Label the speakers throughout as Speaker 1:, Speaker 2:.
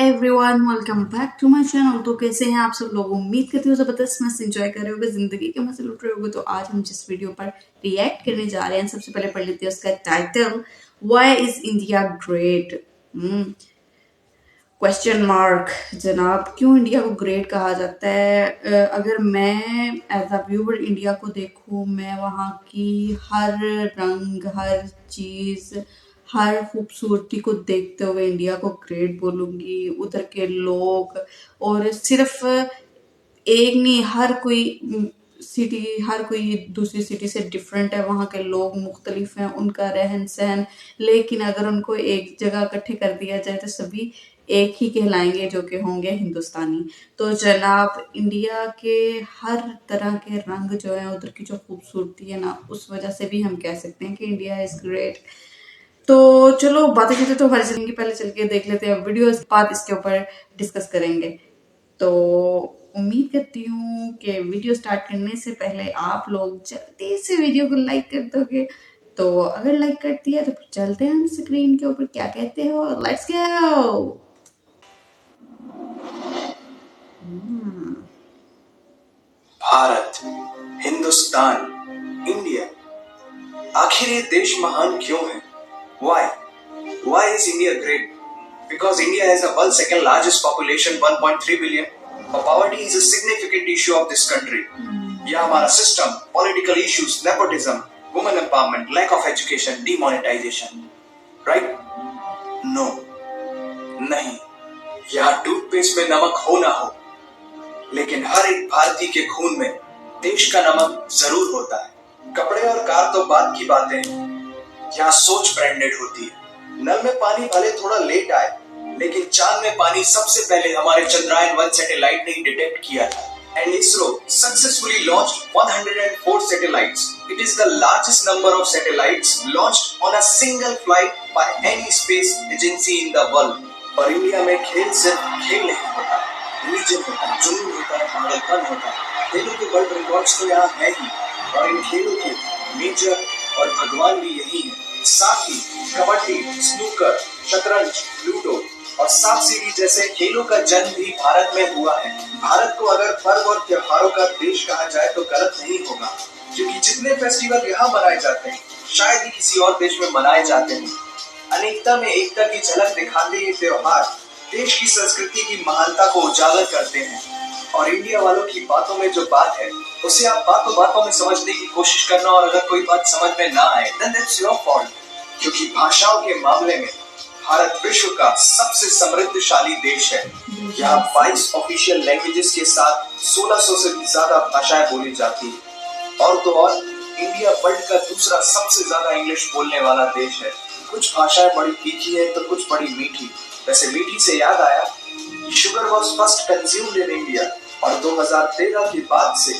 Speaker 1: Everyone, welcome back to my channel. तो कैसे हैं आप सब लोग? उम्मीद करती हूँ जबरदस्त मस्त एंजॉय कर रहे होगे, जिंदगी के मजे लुट रहे होगे। तो आज हम जिस वीडियो पर रिएक्ट करने जा रहे हैं, सबसे पहले पढ़ लेते हैं उसका title, why is India great? Question mark. जनाब, क्यों इंडिया को ग्रेट कहा जाता है? अगर मैं एज अ व्यूवर इंडिया को देखूं, मैं वहाँ की हर रंग, हर चीज, हर खूबसूरती को देखते हुए इंडिया को ग्रेट बोलूंगी। उधर के लोग, और सिर्फ एक नहीं, हर कोई सिटी, हर कोई दूसरी सिटी से डिफरेंट है। वहाँ के लोग मुख्तलिफ हैं, उनका रहन सहन, लेकिन अगर उनको एक जगह इकट्ठे कर दिया जाए तो सभी एक ही कहलाएंगे, जो कि होंगे हिंदुस्तानी। तो जनाब, इंडिया के हर तरह के रंग जो है, उधर की जो खूबसूरती है ना, उस वजह से भी हम कह सकते हैं कि इंडिया इज ग्रेट। तो चलो, बातें करते तो हमारी चलेंगी, पहले चल के देख लेते हैं वीडियो, बाद इसके ऊपर डिस्कस करेंगे। तो उम्मीद करती हूँ कि वीडियो स्टार्ट करने से पहले आप लोग जल्दी से वीडियो को लाइक कर दोगे। तो अगर लाइक कर दिया तो फिर चलते हैं हम स्क्रीन के ऊपर, क्या कहते हो? Let's go.
Speaker 2: Bharat, Hindustan, India, आखिर ये देश महान क्यों है? Why? Why is India great? Because India has the world's second largest population, 1.3 billion. Poverty is a significant issue of this country. यह हमारा system, political issues, nepotism, women empowerment, lack of education, demonetization. Right? No. नहीं. यहाँ toothpaste में नमक हो ना हो, लेकिन हर एक भारतीय के खून में देश का नमक जरूर होता है। कपड़े और कार तो बात की बातें हैं, यहाँ सोच ब्रांडेड होती है। नल में पानी भले थोड़ा लेट आए, लेकिन चांद में पानी सबसे पहले हमारे चंद्रयान 1 सैटेलाइट ने डिटेक्ट किया था। And ISRO successfully launched 104 satellites. It is the largest number of satellites launched on a single flight by any space agency in the world. और इंडिया में खेल सिर्फ खेल नहीं होता, रिलीजन होता है, जुनून होता है, पागलपन होता है। खेलों के वर्ल्ड रिकॉर्ड्स तो यहाँ है ही, और इन खेलों के मेजर और भगवान भी यही है। साथ ही कबड्डी, स्नूकर, शतरंज, लूडो और सांप सीढ़ी जैसे खेलों का जन्म भी भारत में हुआ है। भारत को अगर पर्व और त्योहारों का देश कहा जाए तो गलत नहीं होगा, क्योंकि जितने फेस्टिवल यहाँ मनाए जाते हैं शायद ही किसी और देश में मनाए जाते हैं। अनेकता में एकता की झलक दिखाते ये त्योहार देश की संस्कृति की महानता को उजागर करते हैं। और इंडिया वालों की बातों में जो बात है, उसे आप बातों बातों में समझने की कोशिश करना, और अगर कोई बात समझ में ना आए then that's your fault। क्योंकि भाषाओं के मामले में भारत विश्व का सबसे समृद्धशाली देश है। यहाँ 22 ऑफिशियल लैंग्वेजेस के साथ 1600 से भी ज्यादा भाषाएं बोली जाती है। और तो और इंडिया वर्ल्ड का दूसरा सबसे ज्यादा इंग्लिश बोलने वाला देश है। कुछ भाषाएं बड़ी तीखी है तो कुछ बड़ी मीठी। वैसे मीठी से याद आया, sugar was first consumed in India, और 2013 के बाद से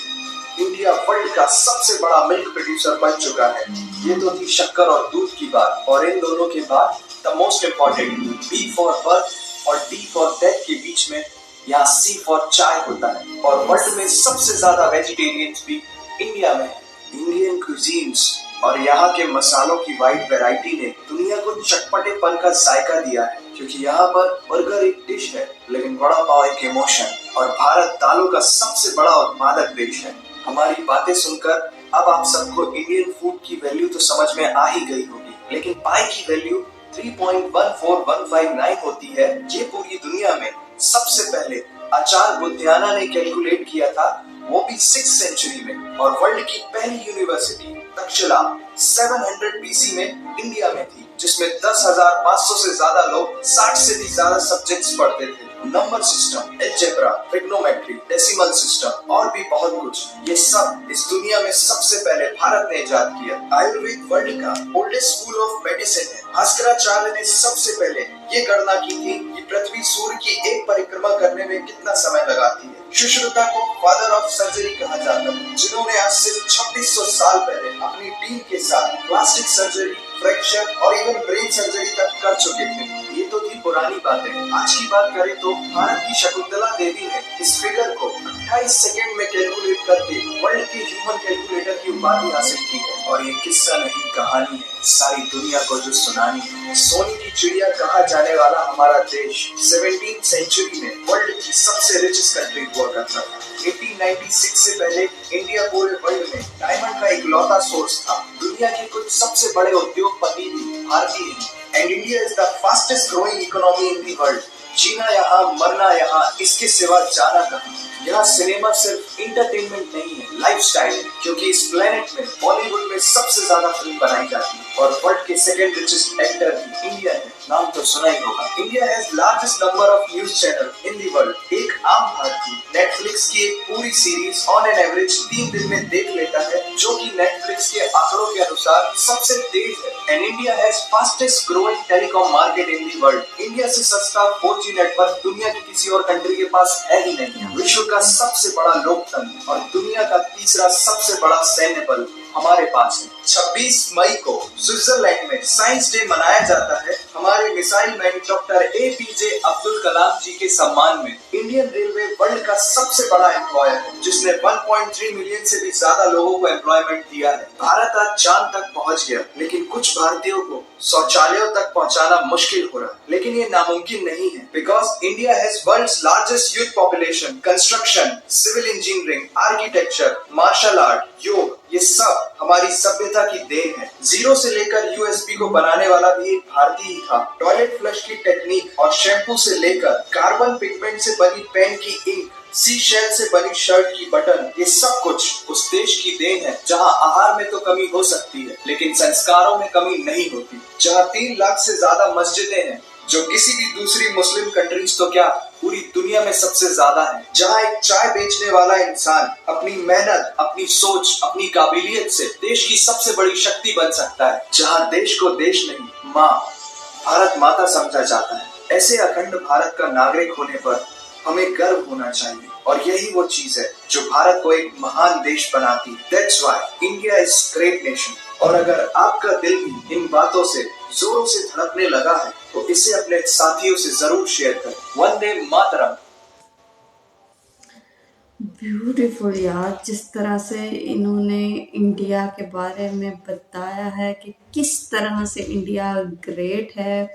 Speaker 2: इंडिया वर्ल्ड का सबसे बड़ा मिल्क प्रोड्यूसर बन चुका है। ये तो थी शक्कर और दूध की बात, और इन दोनों के बाद the most important, B for birth और डी फॉर डेथ के बीच में यहाँ सी फॉर चाय होता है। और वर्ल्ड में सबसे ज्यादा वेजिटेरियंस भी इंडिया में है। इंडियन क्यूजीन्स और यहाँ के मसालों की वाइड वैरायटी ने दुनिया को चटपटेपन का जायका दिया है, क्योंकि यहाँ पर बर्गर एक डिश है, लेकिन वड़ा पाव एक इमोशन। और भारत दालों का सबसे बड़ा उत्पादक देश है। हमारी बातें सुनकर अब आप सबको इंडियन फूड की वैल्यू तो समझ में आ ही गई होगी, लेकिन पाई की वैल्यू 3.14159 होती है। ये पूरी दुनिया में सबसे पहले आचार्य बुद्धियाना ने कैलकुलेट किया था, वो भी 6th सेंचुरी में। और वर्ल्ड की पहली यूनिवर्सिटी तक्षशिला 700 बीसी में इंडिया में थी, जिसमें 10,500 से ज्यादा लोग 60 से भी ज्यादा सब्जेक्ट्स पढ़ते थे। Number system, algebra, trigonometry, decimal system और भी बहुत कुछ, ये सब इस दुनिया में सबसे पहले भारत ने इजाद किया। आयुर्वेद वर्ल्ड का ओल्डेस्ट स्कूल ऑफ मेडिसिन है। भास्कराचार्य ने सबसे पहले ये गणना की थी कि पृथ्वी सूर्य की एक परिक्रमा करने में कितना समय लगाती है। सुश्रुता को फादर ऑफ सर्जरी कहा जाता है, जिन्होंने आज से 2600 साल पहले अपनी टीम के साथ प्लास्टिक सर्जरी फ्रैक्चर और इवन ब्रेन सर्जरी तक कर चुके थे। ये तो थी पुरानी बातें। आज की बात करें तो भारत की शकुंतला देवी ने इस फिगर को 28 सेकंड में कैलकुलेट करके वर्ल्ड के ह्यूमन कैलकुलेटर की उपाधि हासिल की है। और ये किस्सा नहीं कहानी है, सारी दुनिया को जो सुनानी है। सोने की चिड़िया कहा जाने वाला हमारा देश 17th सेंचुरी में वर्ल्ड की सबसे रिचेस्ट कंट्री हुआ करता था। 1896 से पहले इंडिया पूरे वर्ल्ड में डायमंड का इकलौता सोर्स था। दुनिया के कुछ सबसे बड़े उद्योगपति भी भारतीय हैं। And India is the fastest growing economy in the world. जीना यहाँ, मरना यहाँ, इसके सिवा जाना कहाँ। यहाँ सिनेमा सिर्फ इंटरटेनमेंट नहीं है, लाइफस्टाइल है। क्योंकि इस प्लेनेट में बॉलीवुड में सबसे ज्यादा फिल्म बनाई जाती है और वर्ल्ड के सेकंड रिचेस्ट एक्टर भी इंडिया है। नाम तो सुना ही होगा। India has largest number of news channel in the world. एक आम भारतीय नेटफ्लिक्स की एक पूरी सीरीज ऑन एन एवरेज 3 दिन में देख लेता है, जो कि नेटफ्लिक्स के आंकड़ों के अनुसार सबसे तेज है। And India has fastest growing telecom market in the world. India से सस्ता 4G नेटवर्क दुनिया की किसी और कंट्री के पास है ही नहीं। विश्व का सबसे बड़ा लोकतंत्र और दुनिया का तीसरा सबसे बड़ा सैन्य बल हमारे पास है। 26 मई को स्विट्जरलैंड में साइंस डे मनाया जाता है हमारे missile man doctor APJ Abdul Kalam ji के सम्मान में। इंडियन रेलवे वर्ल्ड का सबसे बड़ा एम्प्लॉयर है, जिसने 1.3 मिलियन से भी ज्यादा लोगों को एम्प्लॉयमेंट दिया है। भारत आज चांद तक पहुंच गया, लेकिन कुछ भारतीयों को शौचालयों तक पहुंचाना मुश्किल हो रहा है। लेकिन ये नामुमकिन नहीं है, because India has world's largest youth population. Construction, civil engineering, architecture, martial art, yoga, ये सब हमारी सभ्यता की देन है। जीरो से लेकर USB को बनाने वाला भी एक भारतीय ही था। टॉयलेट फ्लश की टेक्निक और शैम्पू से लेकर कार्बन पिगमेंट से बनी पेन की इंक, सी शेल से बनी शर्ट की बटन, ये सब कुछ उस देश की देन है जहां आहार में तो कमी हो सकती है, लेकिन संस्कारों में कमी नहीं होती। जहां 3 लाख से ज्यादा मस्जिदें हैं, जो किसी भी दूसरी मुस्लिम कंट्रीज तो क्या पूरी दुनिया में सबसे ज्यादा है। जहां एक चाय बेचने वाला इंसान अपनी मेहनत, अपनी सोच, अपनी काबिलियत से देश की सबसे बड़ी शक्ति बन सकता है। जहां देश को देश नहीं, माँ, भारत माता समझा जाता है। ऐसे अखंड भारत का नागरिक होने पर हमें गर्व होना चाहिए, और यही वो चीज है जो भारत को एक महान देश बनाती है। That's why India is great nation। और अगर आपका दिल भी इन बातों से जोरों से धड़कने लगा है, तो इसे अपने साथियों से जरूर शेयर करें। वंदे मातरम।
Speaker 1: ब्यूटीफुल यार, जिस तरह से इन्होंने इंडिया के बारे में बताया है कि किस तरह से इंडिया ग्रेट है,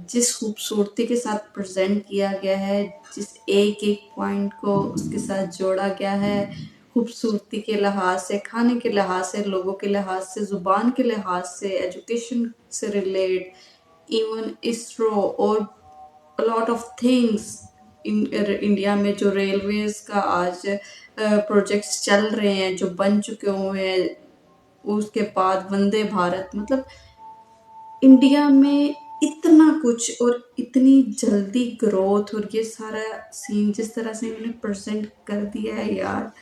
Speaker 1: जिस खूबसूरती के साथ प्रेजेंट किया गया है, जिस एक एक पॉइंट को उसके साथ जोड़ा गया है, खूबसूरती के लिहाज से, खाने के लिहाज से, लोगों के लिहाज से, ज़ुबान के लिहाज से, एजुकेशन से रिलेट, इवन इसरो और लॉट ऑफ थिंग्स। इंडिया में जो रेलवेज का आज प्रोजेक्ट्स चल रहे हैं, जो बन चुके हुए हैं, उसके बाद वंदे भारत, मतलब इंडिया में इतना कुछ और इतनी जल्दी ग्रोथ, और ये सारा सीन जिस तरह से इन्होंने प्रेजेंट कर दिया है यार,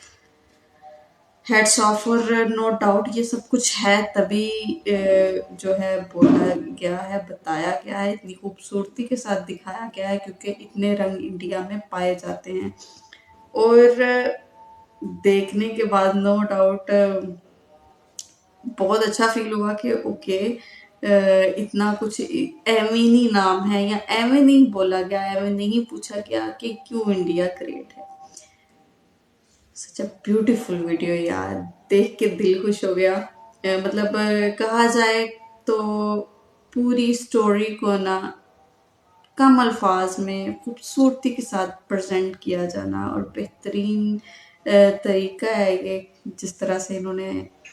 Speaker 1: हेड्स ऑफ। और नो डाउट ये सब कुछ है तभी जो है बोला गया है, बताया गया है, इतनी खूबसूरती के साथ दिखाया गया है, क्योंकि इतने रंग इंडिया में पाए जाते हैं। और देखने के बाद नो डाउट बहुत अच्छा फील हुआ कि ओके, इतना कुछ एवं नहीं नाम है, या एवं नहीं बोला गया, एवं नहीं पूछा गया कि क्यों इंडिया ग्रेट है। सच अ ब्यूटीफुल वीडियो यार, देख के दिल खुश हो गया। मतलब कहा जाए तो पूरी स्टोरी को ना कम अल्फाज में खूबसूरती के साथ प्रेजेंट किया जाना, और बेहतरीन तरीका है ये, जिस तरह से इन्होंने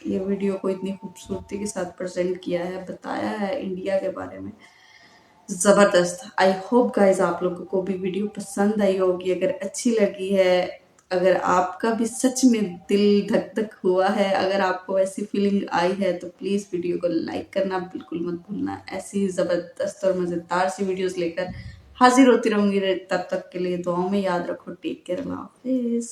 Speaker 1: ये वीडियो को इतनी खूबसूरती के साथ प्रेजेंट किया है, बताया है इंडिया के बारे में। ज़बरदस्त। आई होप गाइज आप लोगों को भी वीडियो पसंद आई होगी। अगर अच्छी लगी है, अगर आपका भी सच में दिल धक धक हुआ है, अगर आपको ऐसी फीलिंग आई है, तो प्लीज़ वीडियो को लाइक करना बिल्कुल मत भूलना। ऐसी ज़बरदस्त और मज़ेदार सी वीडियोस लेकर हाजिर होती रहूँगी। तब तक के लिए दुआओं में याद रखो। टेक केयर, अल्लाह हाफिज़।